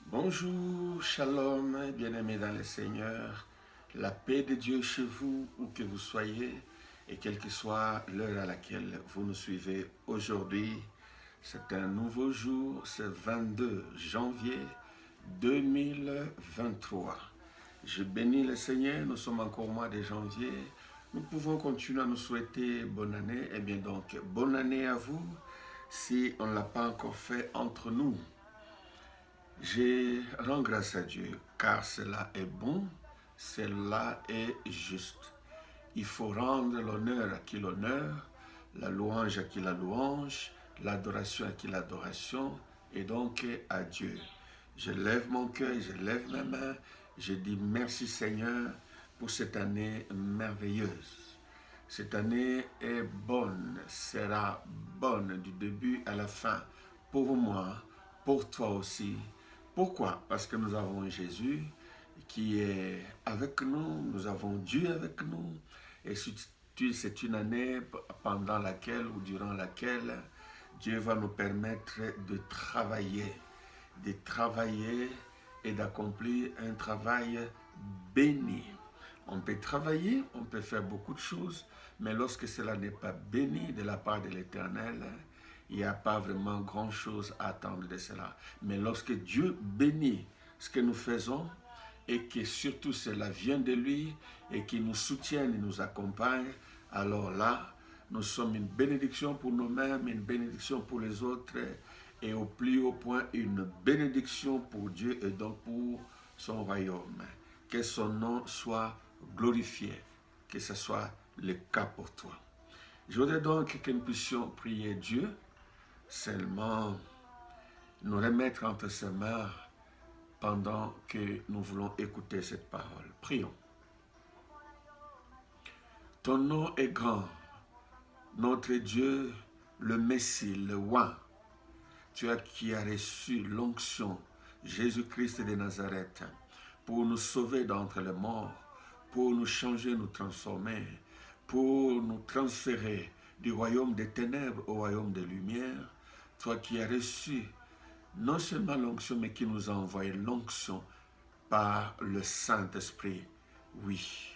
Bonjour, shalom, bien-aimés dans le Seigneur. La paix de Dieu chez vous, où que vous soyez, et quelle que soit l'heure à laquelle vous nous suivez aujourd'hui. C'est un nouveau jour, c'est 22 janvier 2023. Je bénis le Seigneur, nous sommes encore au mois de janvier. Nous pouvons continuer à nous souhaiter bonne année. Eh bien donc, bonne année à vous, si on ne l'a pas encore fait entre nous. Je rends grâce à Dieu, car cela est bon, cela est juste. Il faut rendre l'honneur à qui l'honneur, la louange à qui la louange, l'adoration à qui l'adoration, et donc à Dieu. Je lève mon cœur, je lève ma main, je dis merci Seigneur pour cette année merveilleuse. Cette année est bonne, sera bonne du début à la fin pour moi, pour toi aussi. Pourquoi? Parce que nous avons Jésus qui est avec nous, nous avons Dieu avec nous, et c'est une année pendant laquelle ou durant laquelle Dieu va nous permettre de travailler et d'accomplir un travail béni. On peut travailler, on peut faire beaucoup de choses, mais lorsque cela n'est pas béni de la part de l'Éternel, il n'y a pas vraiment grand-chose à attendre de cela. Mais lorsque Dieu bénit ce que nous faisons, et que surtout cela vient de lui, et qu'il nous soutienne et nous accompagne, alors là, nous sommes une bénédiction pour nous-mêmes, une bénédiction pour les autres, et au plus haut point, une bénédiction pour Dieu et donc pour son royaume. Que son nom soit glorifié, que ce soit le cas pour toi. Je voudrais donc que nous puissions prier Dieu, seulement nous remettre entre ses mains pendant que nous voulons écouter cette parole. Prions. Ton nom est grand, notre Dieu, le Messie, le roi. Tu as qui a reçu l'onction, Jésus-Christ de Nazareth, pour nous sauver d'entre les morts, pour nous changer, nous transformer, pour nous transférer du royaume des ténèbres au royaume des lumières. Toi qui as reçu non seulement l'onction, mais qui nous a envoyé l'onction par le Saint-Esprit. Oui.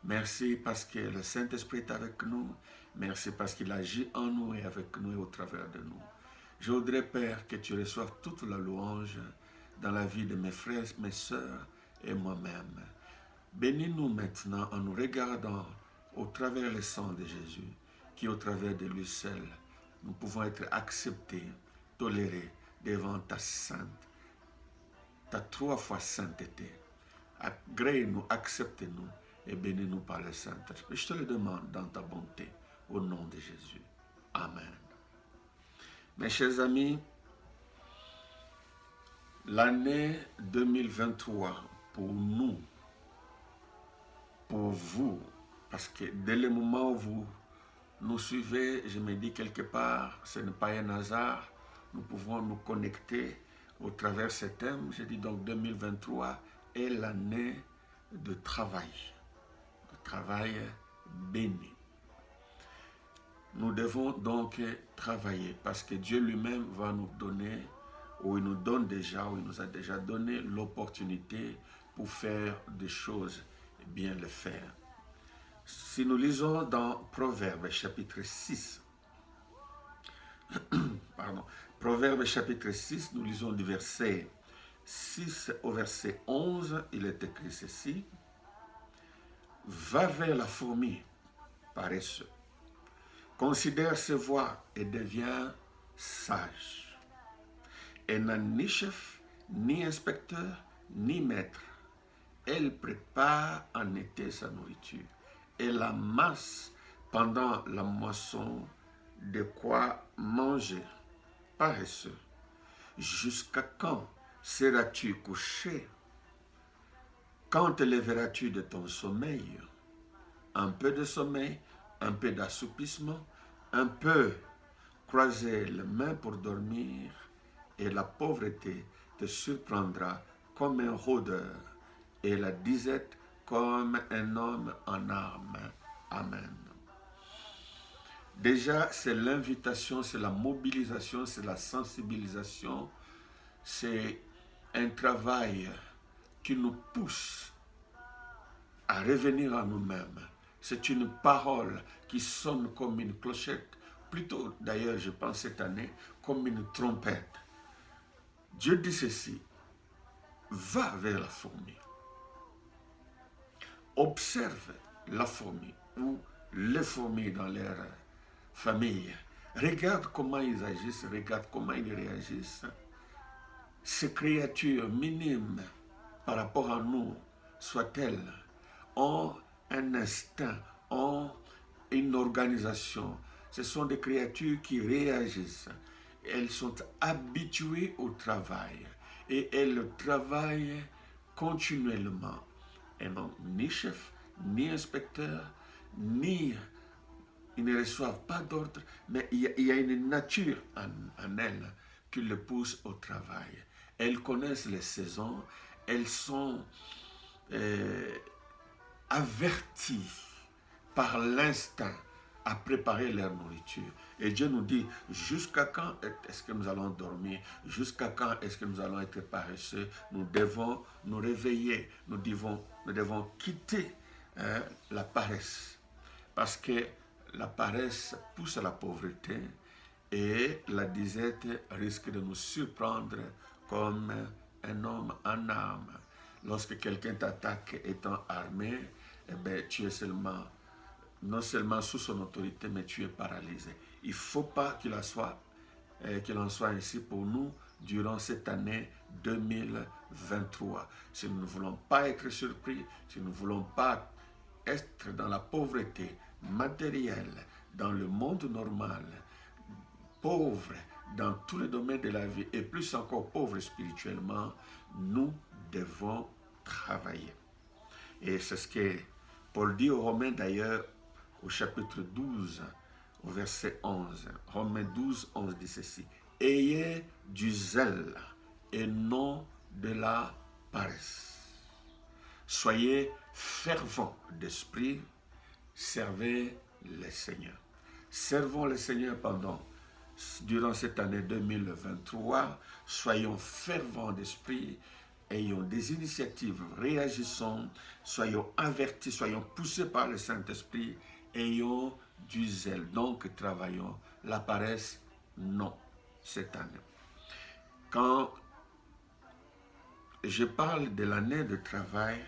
Merci parce que le Saint-Esprit est avec nous. Merci parce qu'il agit en nous et avec nous et au travers de nous. Je voudrais, Père, que tu reçoives toute la louange dans la vie de mes frères, mes sœurs et moi-même. Bénis-nous maintenant en nous regardant au travers le sang de Jésus, qui au travers de lui seul, nous pouvons être acceptés, tolérés devant ta sainte, ta 3 fois sainteté. Agrée-nous, accepte-nous et bénis-nous par le Saint-Esprit. Je te le demande dans ta bonté, au nom de Jésus. Amen. Mes chers amis, l'année 2023 pour nous, pour vous, parce que dès le moment où vous nous suivez, je me dis quelque part, ce n'est pas un hasard, nous pouvons nous connecter au travers de ce thème. Je dis donc 2023 est l'année de travail béni. Nous devons donc travailler parce que Dieu lui-même va nous donner, ou il nous donne déjà, ou il nous a déjà donné l'opportunité pour faire des choses et bien le faire. Si nous lisons dans Proverbes chapitre 6, Proverbes chapitre 6, nous lisons du verset 6 au verset 11, il est écrit ceci: Va vers la fourmi, paresseux. Considère ses voies et deviens sage. Elle n'a ni chef, ni inspecteur, ni maître. Elle prépare en été sa nourriture. Elle amasse pendant la moisson de quoi manger. Paresseux. Jusqu'à quand seras-tu couché? Quand te lèveras-tu de ton sommeil? Un peu de sommeil, un peu d'assoupissement, un peu croiser les mains pour dormir, et la pauvreté te surprendra comme un rôdeur, et la disette comme un homme en armes. Amen. Déjà, c'est l'invitation, c'est la mobilisation, c'est la sensibilisation, c'est un travail qui nous pousse à revenir à nous-mêmes. C'est une parole qui sonne comme une clochette, plutôt d'ailleurs je pense cette année comme une trompette. Dieu dit ceci, va vers la fourmi, observe la fourmi ou les fourmis dans leur famille, regarde comment ils agissent, regarde comment ils réagissent. Ces créatures minimes par rapport à nous, soient-elles, ont un instinct, ont une organisation. Ce sont des créatures qui réagissent. Elles sont habituées au travail et elles travaillent continuellement. Elles n'ont ni chef, ni inspecteur, ni ils ne reçoivent pas d'ordre, mais il y a une nature en elles qui les pousse au travail. Elles connaissent les saisons, elles sont averties par l'instinct à préparer leur nourriture. Et Dieu nous dit, jusqu'à quand est-ce que nous allons dormir? Jusqu'à quand est-ce que nous allons être paresseux? Nous devons nous réveiller, nous devons quitter la paresse. Parce que la paresse pousse à la pauvreté et la disette risque de nous surprendre comme un homme en armes. Lorsque quelqu'un t'attaque étant armé, eh bien, tu es non seulement sous son autorité, mais tu es paralysé. Il ne faut pas qu'il en soit ainsi pour nous durant cette année 2023. Si nous ne voulons pas être surpris, si nous ne voulons pas être dans la pauvreté matérielle, dans le monde normal, pauvre dans tous les domaines de la vie et plus encore pauvre spirituellement, nous devons travailler. Et c'est ce que Paul dit aux Romains d'ailleurs au chapitre 12, au verset 11. Romains 12, 11 dit ceci. Ayez du zèle et non de la paresse. Soyez fervents d'esprit, servez le Seigneur. Servons le Seigneur durant cette année 2023. Soyons fervents d'esprit, ayons des initiatives, réagissons, soyons avertis, soyons poussés par le Saint-Esprit, ayons du zèle. Donc travaillons. La paresse, non, cette année. Quand je parle de l'année de travail,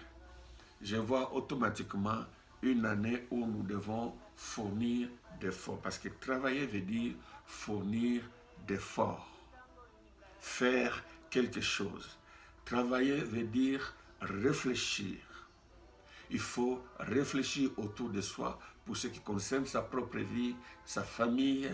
je vois automatiquement une année où nous devons fournir d'efforts. Parce que travailler veut dire fournir d'efforts, faire quelque chose. Travailler veut dire réfléchir. Il faut réfléchir autour de soi pour ce qui concerne sa propre vie, sa famille,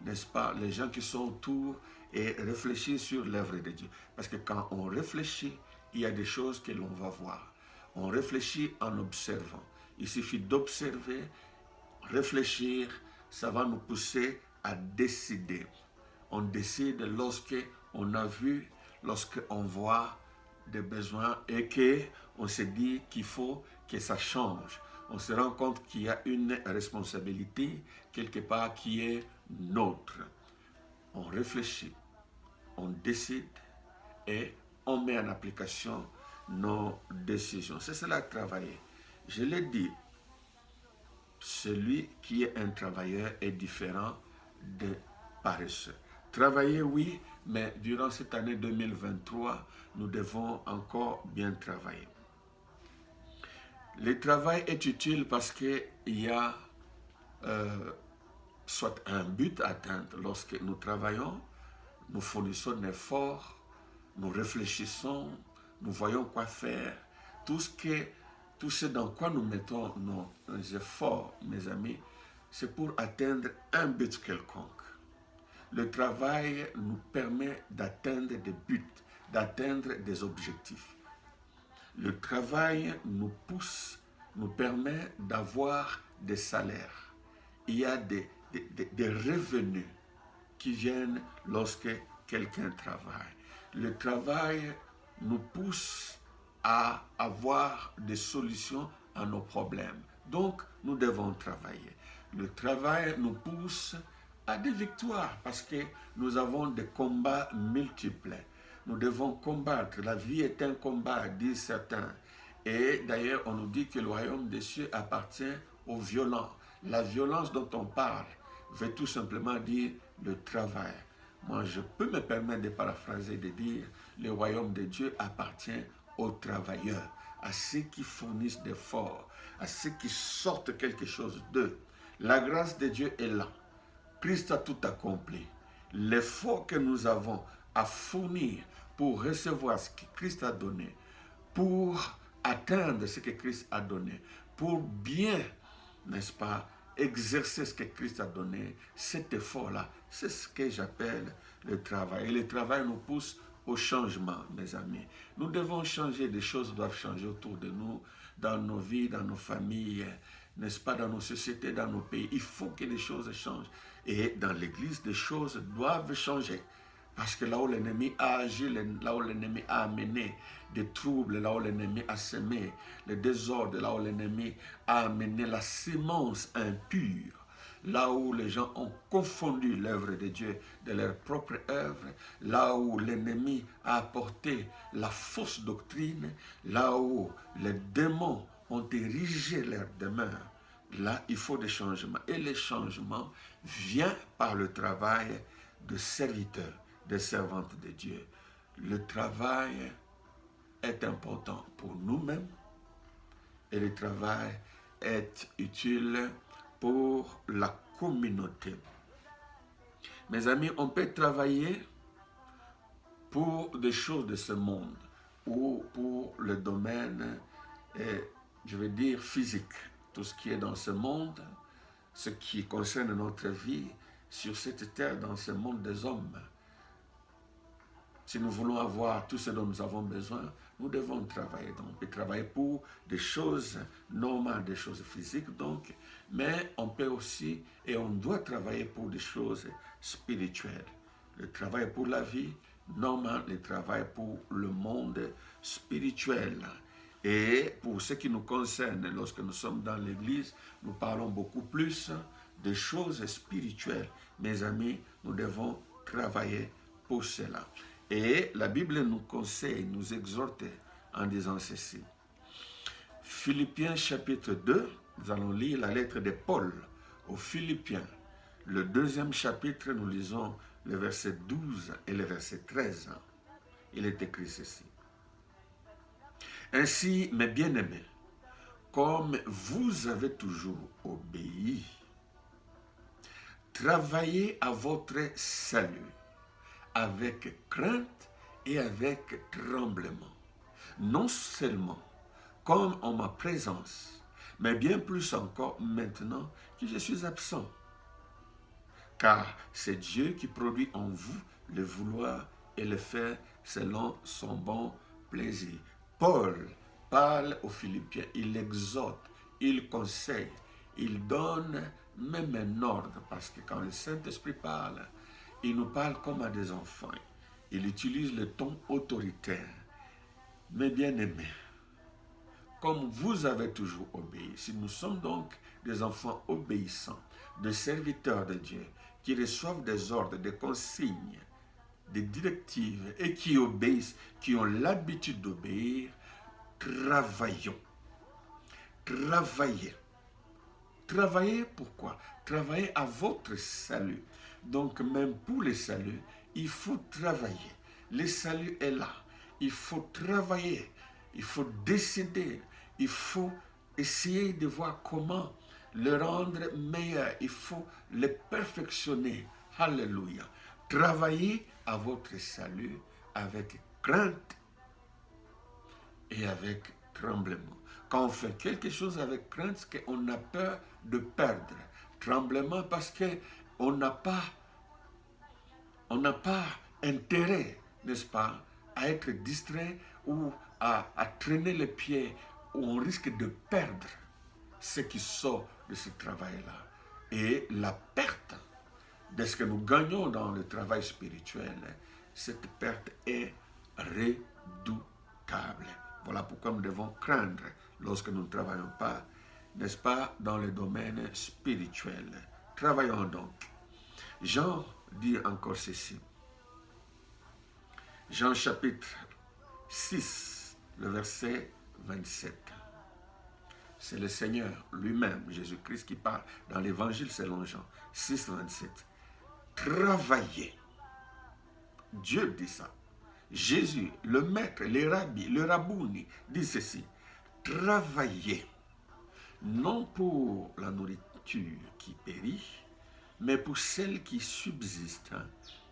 n'est-ce pas, les gens qui sont autour, et réfléchir sur l'œuvre de Dieu. Parce que quand on réfléchit, il y a des choses que l'on va voir. On réfléchit en observant. Il suffit d'observer, réfléchir, ça va nous pousser à décider. On décide lorsqu'on a vu, lorsqu'on voit des besoins et qu'on se dit qu'il faut que ça change. On se rend compte qu'il y a une responsabilité quelque part qui est nôtre. On réfléchit, on décide et on met en application nos décisions. C'est cela, travailler. Je l'ai dit, celui qui est un travailleur est différent de paresseux. Travailler, oui, mais durant cette année 2023, nous devons encore bien travailler. Le travail est utile parce qu'il y a soit un but à atteindre. Lorsque nous travaillons, nous fournissons un effort, nous réfléchissons, nous voyons quoi faire. Tout ce dans quoi nous mettons nos efforts, mes amis, c'est pour atteindre un but quelconque. Le travail nous permet d'atteindre des buts, d'atteindre des objectifs. Le travail nous pousse, nous permet d'avoir des salaires. Il y a des revenus qui viennent lorsque quelqu'un travaille. Le travail nous pousse à avoir des solutions à nos problèmes. Donc, nous devons travailler. Le travail nous pousse à des victoires parce que nous avons des combats multiples. nous devons combattre. La vie est un combat, disent certains. Et d'ailleurs, on nous dit que le royaume des cieux appartient aux violents. La violence dont on parle veut tout simplement dire le travail. Moi, je peux me permettre de paraphraser, de dire le royaume de Dieu appartient aux travailleurs, à ceux qui fournissent d'efforts, à ceux qui sortent quelque chose d'eux. La grâce de Dieu est là. Christ a tout accompli. L'effort que nous avons à fournir pour recevoir ce que Christ a donné, pour atteindre ce que Christ a donné, pour bien, n'est-ce pas, exercer ce que Christ a donné, cet effort-là, c'est ce que j'appelle le travail. Et le travail nous pousse au changement, mes amis. Nous devons changer, des choses doivent changer autour de nous, dans nos vies, dans nos familles, n'est-ce pas, dans nos sociétés, dans nos pays. Il faut que les choses changent. Et dans l'Église, des choses doivent changer. Parce que là où l'ennemi a agi, là où l'ennemi a amené des troubles, là où l'ennemi a semé le désordre, là où l'ennemi a amené la sémence impure, là où les gens ont confondu l'œuvre de Dieu de leur propre œuvre, là où l'ennemi a apporté la fausse doctrine, là où les démons ont érigé leur demeure, là il faut des changements. Et les changements viennent par le travail de serviteurs, des servantes de Dieu. Le travail est important pour nous-mêmes et le travail est utile pour la communauté. Mes amis, on peut travailler pour des choses de ce monde ou pour le domaine, je veux dire, physique. Tout ce qui est dans ce monde, ce qui concerne notre vie sur cette terre, dans ce monde des hommes. Si nous voulons avoir tout ce dont nous avons besoin, nous devons travailler. Donc, on peut travailler pour des choses normales, des choses physiques, donc, mais on peut aussi et on doit travailler pour des choses spirituelles. Le travail pour la vie normale, le travail pour le monde spirituel. Et pour ce qui nous concerne, lorsque nous sommes dans l'Église, nous parlons beaucoup plus de choses spirituelles. Mes amis, nous devons travailler pour cela. Et la Bible nous conseille, nous exhorte en disant ceci. Philippiens chapitre 2, nous allons lire la lettre de Paul aux Philippiens. Le 2e chapitre, nous lisons le verset 12 et le verset 13. Il est écrit ceci. Ainsi, mes bien-aimés, comme vous avez toujours obéi, travaillez à votre salut avec crainte et avec tremblement. Non seulement comme en ma présence, mais bien plus encore maintenant que je suis absent. Car c'est Dieu qui produit en vous le vouloir et le faire selon son bon plaisir. Paul parle aux Philippiens, il exhorte, il conseille, il donne même un ordre, parce que quand le Saint-Esprit parle, il nous parle comme à des enfants. Il utilise le ton autoritaire. Mes bien-aimés, comme vous avez toujours obéi, si nous sommes donc des enfants obéissants, des serviteurs de Dieu, qui reçoivent des ordres, des consignes, des directives et qui obéissent, qui ont l'habitude d'obéir, travaillons. Travaillez. Travaillez pourquoi? Travaillez à votre salut. Donc même pour le salut, il faut travailler. Le salut est là. Il faut travailler. Il faut décider. Il faut essayer de voir comment le rendre meilleur. Il faut le perfectionner. Alléluia. Travaillez à votre salut avec crainte et avec tremblement. Quand on fait quelque chose avec crainte, c'est qu'on a peur de perdre. Tremblement parce qu'on n'a pas intérêt, n'est-ce pas, à être distrait ou à traîner les pieds, où on risque de perdre ce qui sort de ce travail-là. Et la perte de ce que nous gagnons dans le travail spirituel, cette perte est redoutable. Voilà pourquoi nous devons craindre lorsque nous ne travaillons pas, n'est-ce pas, dans le domaine spirituel. Travaillons donc. Jean dit encore ceci. Jean chapitre 6, le verset 27. C'est le Seigneur lui-même, Jésus-Christ, qui parle dans l'évangile selon Jean 6, 27. Travaillez. Dieu dit ça. Jésus, le maître, les rabbis, le rabouni, dit ceci. Travaillez, non pour la nourriture qui périt, mais pour celle qui subsiste,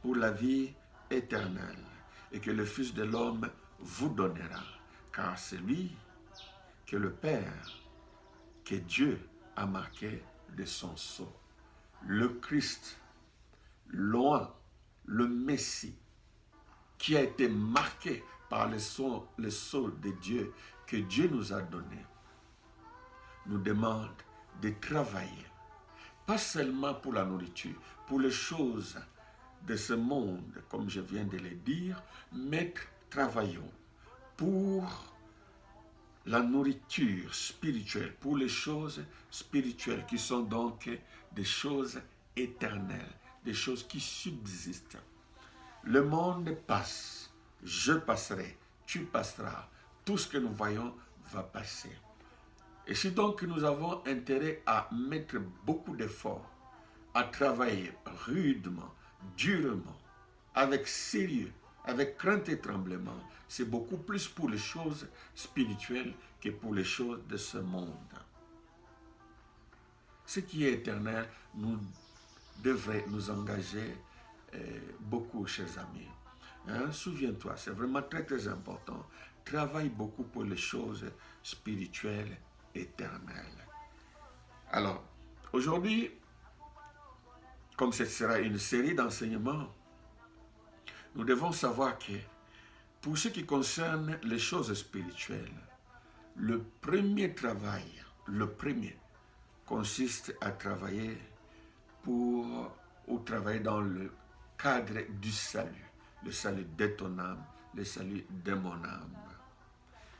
pour la vie éternelle, et que le Fils de l'homme vous donnera. Car c'est lui que le Père, que Dieu a marqué de son sceau. Le Christ, loin, le Messie, qui a été marqué par le sceau de Dieu, que Dieu nous a donné, nous demande de travailler, pas seulement pour la nourriture, pour les choses de ce monde, comme je viens de le dire, mais travaillons pour la nourriture spirituelle, pour les choses spirituelles qui sont donc des choses éternelles, des choses qui subsistent. Le monde passe, je passerai, tu passeras, tout ce que nous voyons va passer. Et si donc nous avons intérêt à mettre beaucoup d'efforts, à travailler rudement, durement, avec sérieux, avec crainte et tremblement, c'est beaucoup plus pour les choses spirituelles que pour les choses de ce monde. Ce qui est éternel nous devrait nous engager beaucoup, chers amis. Hein? Souviens-toi, c'est vraiment très très important. Travaille beaucoup pour les choses spirituelles éternelles. Alors, aujourd'hui, comme ce sera une série d'enseignements, nous devons savoir que pour ce qui concerne les choses spirituelles, le premier travail, consiste à travailler ou travailler dans le cadre du salut. Le salut de ton âme, le salut de mon âme.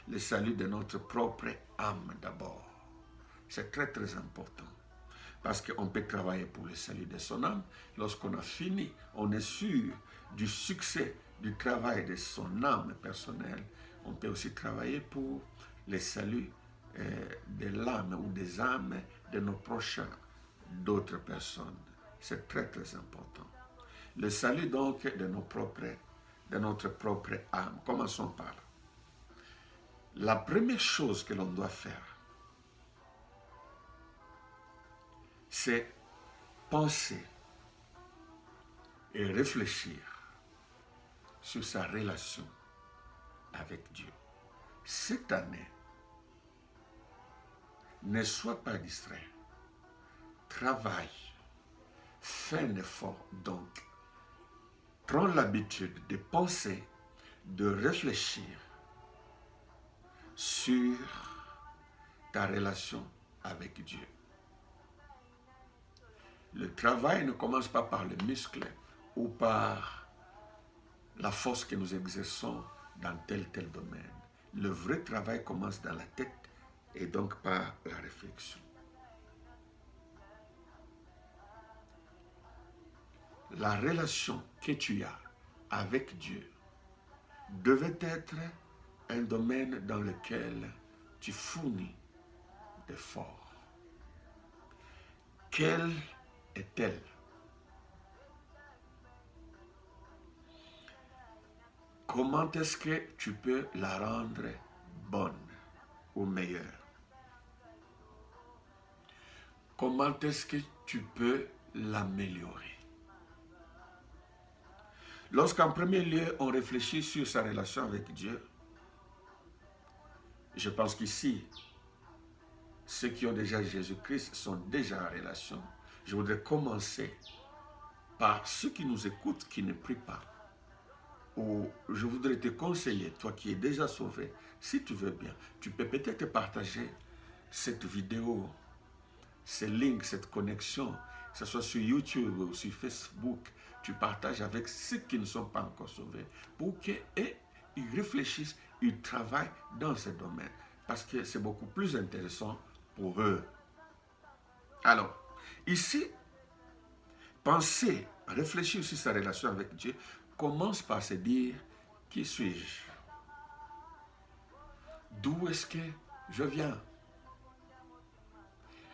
Le salut de notre propre âme d'abord. C'est très très important. Parce qu'on peut travailler pour le salut de son âme. Lorsqu'on a fini, on est sûr du succès du travail de son âme personnelle. On peut aussi travailler pour le salut de l'âme ou des âmes de nos prochains, d'autres personnes. C'est très très important. Le salut donc de notre propre âme. Commençons par là. La première chose que l'on doit faire, c'est penser et réfléchir sur sa relation avec Dieu. Cette année, ne sois pas distrait. Travaille. Fais un effort donc. Prends l'habitude de penser, de réfléchir sur ta relation avec Dieu. Le travail ne commence pas par le muscle ou par la force que nous exerçons dans tel domaine. Le vrai travail commence dans la tête et donc par la réflexion. La relation que tu as avec Dieu devait être un domaine dans lequel tu fournis d'efforts. Quelle est-elle? Comment est-ce que tu peux la rendre bonne ou meilleure? Comment est-ce que tu peux l'améliorer? Lorsqu'en premier lieu, on réfléchit sur sa relation avec Dieu, je pense qu'ici, ceux qui ont déjà Jésus-Christ sont déjà en relation. Je voudrais commencer par ceux qui nous écoutent, qui ne prient pas. Ou je voudrais te conseiller, toi qui es déjà sauvé, si tu veux bien, tu peux peut-être partager cette vidéo, ces links, cette connexion, que ce soit sur YouTube ou sur Facebook, tu partages avec ceux qui ne sont pas encore sauvés pour qu'ils réfléchissent, ils travaillent dans ce domaine parce que c'est beaucoup plus intéressant pour eux. Alors, ici, penser, réfléchir sur sa relation avec Dieu commence par se dire Qui suis-je? D'où est-ce que je viens?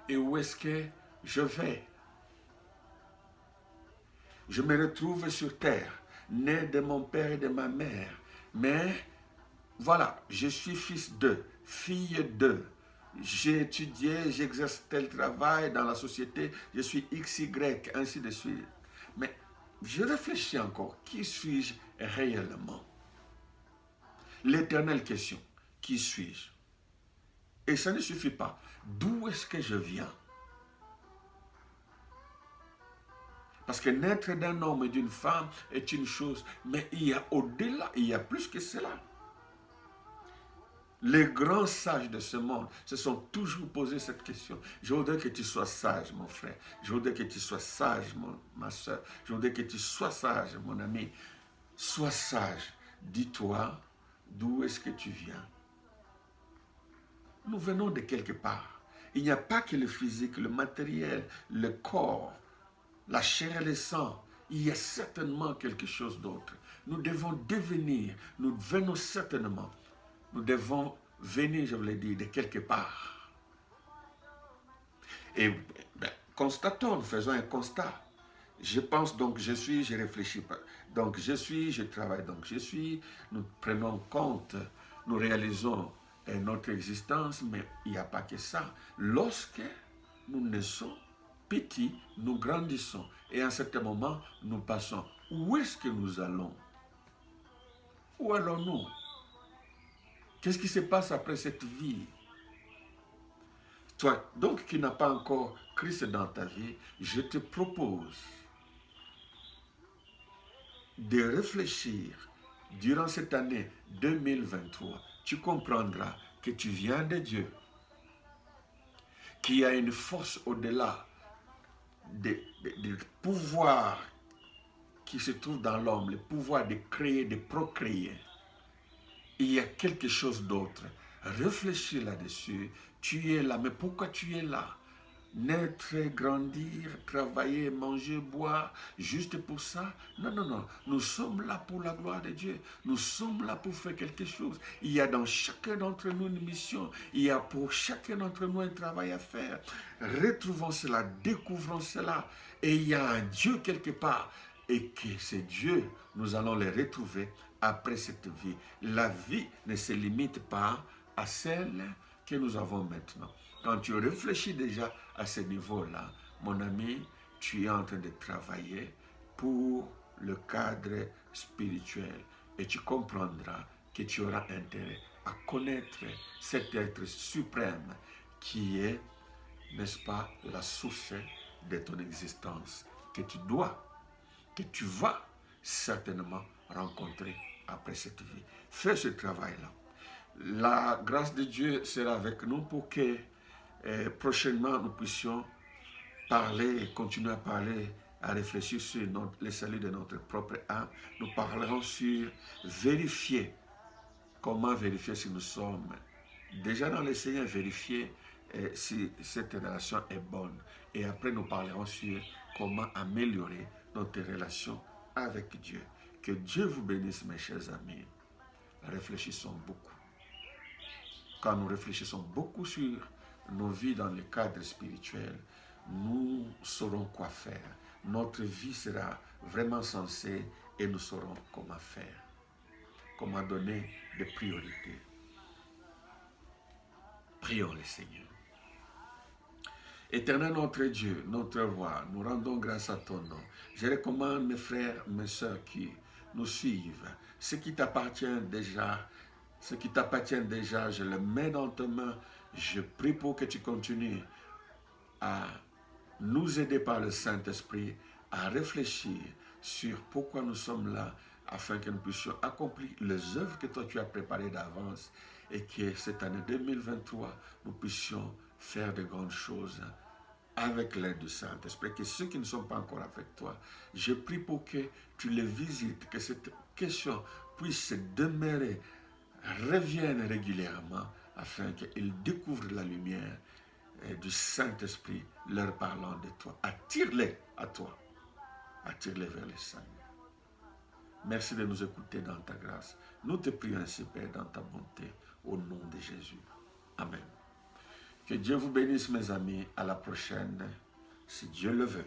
Et où est-ce que je vais? Je me retrouve sur terre, né de mon père et de ma mère. Mais voilà, je suis fils d'eux, fille d'eux. J'ai étudié, j'exerce tel travail dans la société, je suis XY, ainsi de suite. Mais je réfléchis encore, qui suis-je réellement? L'éternelle question, qui suis-je? Et ça ne suffit pas. D'où est-ce que je viens? Parce que naître d'un homme et d'une femme est une chose, mais il y a au-delà, il y a plus que cela. Les grands sages de ce monde se sont toujours posé cette question. Je voudrais que tu sois sage, mon frère. Je voudrais que tu sois sage, ma soeur. Je voudrais que tu sois sage, mon ami. Sois sage. Dis-toi, d'où est-ce que tu viens? Nous venons de quelque part. Il n'y a pas que le physique, le matériel, le corps, la chair et le sang. Il y a certainement quelque chose d'autre. Nous devons devenir, nous venons certainement. Nous devons venir, je vous l'ai dit, de quelque part. Et constatons, faisons un constat. Je pense donc je suis, je réfléchis pas. Donc je suis, je travaille donc je suis. Nous prenons compte, nous réalisons notre existence, mais il n'y a pas que ça. Lorsque nous naissons petits, nous grandissons. Et à un certain moment, nous passons. Où est-ce que nous allons? Où allons-nous? Qu'est-ce qui se passe après cette vie? Toi, donc, qui n'as pas encore Christ dans ta vie, je te propose de réfléchir durant cette année 2023. Tu comprendras que tu viens de Dieu, qu'il y a une force au-delà des pouvoirs qui se trouve dans l'homme, le pouvoir de créer, de procréer. Il y a quelque chose d'autre. Réfléchis là-dessus. Tu es là, mais pourquoi tu es là? Naître, grandir, travailler, manger, boire, juste pour ça? Non, non, non. Nous sommes là pour la gloire de Dieu. Nous sommes là pour faire quelque chose. Il y a dans chacun d'entre nous une mission. Il y a pour chacun d'entre nous un travail à faire. Retrouvons cela, découvrons cela. Et il y a un Dieu quelque part. Et que ces dieux, nous allons les retrouver après cette vie. La vie ne se limite pas à celle que nous avons maintenant. Quand tu réfléchis déjà à ce niveau-là, mon ami, tu es en train de travailler pour le cadre spirituel et tu comprendras que tu auras intérêt à connaître cet être suprême qui est, n'est-ce pas, la source de ton existence, que tu vas certainement rencontrer après cette vie. Fais ce travail-là. La grâce de Dieu sera avec nous pour que prochainement nous puissions parler, continuer à parler, à réfléchir sur le salut de notre propre âme. Nous parlerons sur vérifier, comment vérifier si nous sommes déjà dans le Seigneur, vérifier si cette relation est bonne. Et après nous parlerons sur comment améliorer notre relation avec Dieu. Que Dieu vous bénisse, mes chers amis. Réfléchissons beaucoup. Quand nous réfléchissons beaucoup sur nos vies dans le cadre spirituel, nous saurons quoi faire. Notre vie sera vraiment sensée et nous saurons comment faire, comment donner des priorités. Prions le Seigneur. Éternel notre Dieu, notre roi, nous rendons grâce à ton nom. Je recommande mes frères, mes soeurs qui nous suivent. Ce qui t'appartient déjà, je le mets dans tes mains. Je prie pour que tu continues à nous aider par le Saint-Esprit à réfléchir sur pourquoi nous sommes là, afin que nous puissions accomplir les œuvres que toi tu as préparées d'avance et que cette année 2023, nous puissions faire de grandes choses avec l'aide du Saint-Esprit. Que ceux qui ne sont pas encore avec toi, je prie pour que tu les visites, que cette question puisse demeurer, revienne régulièrement, afin qu'ils découvrent la lumière du Saint-Esprit leur parlant de toi. Attire-les à toi. Attire-les vers le Seigneur. Merci de nous écouter dans ta grâce. Nous te prions ainsi, Père, dans ta bonté, au nom de Jésus. Amen. Que Dieu vous bénisse, mes amis. À la prochaine, si Dieu le veut.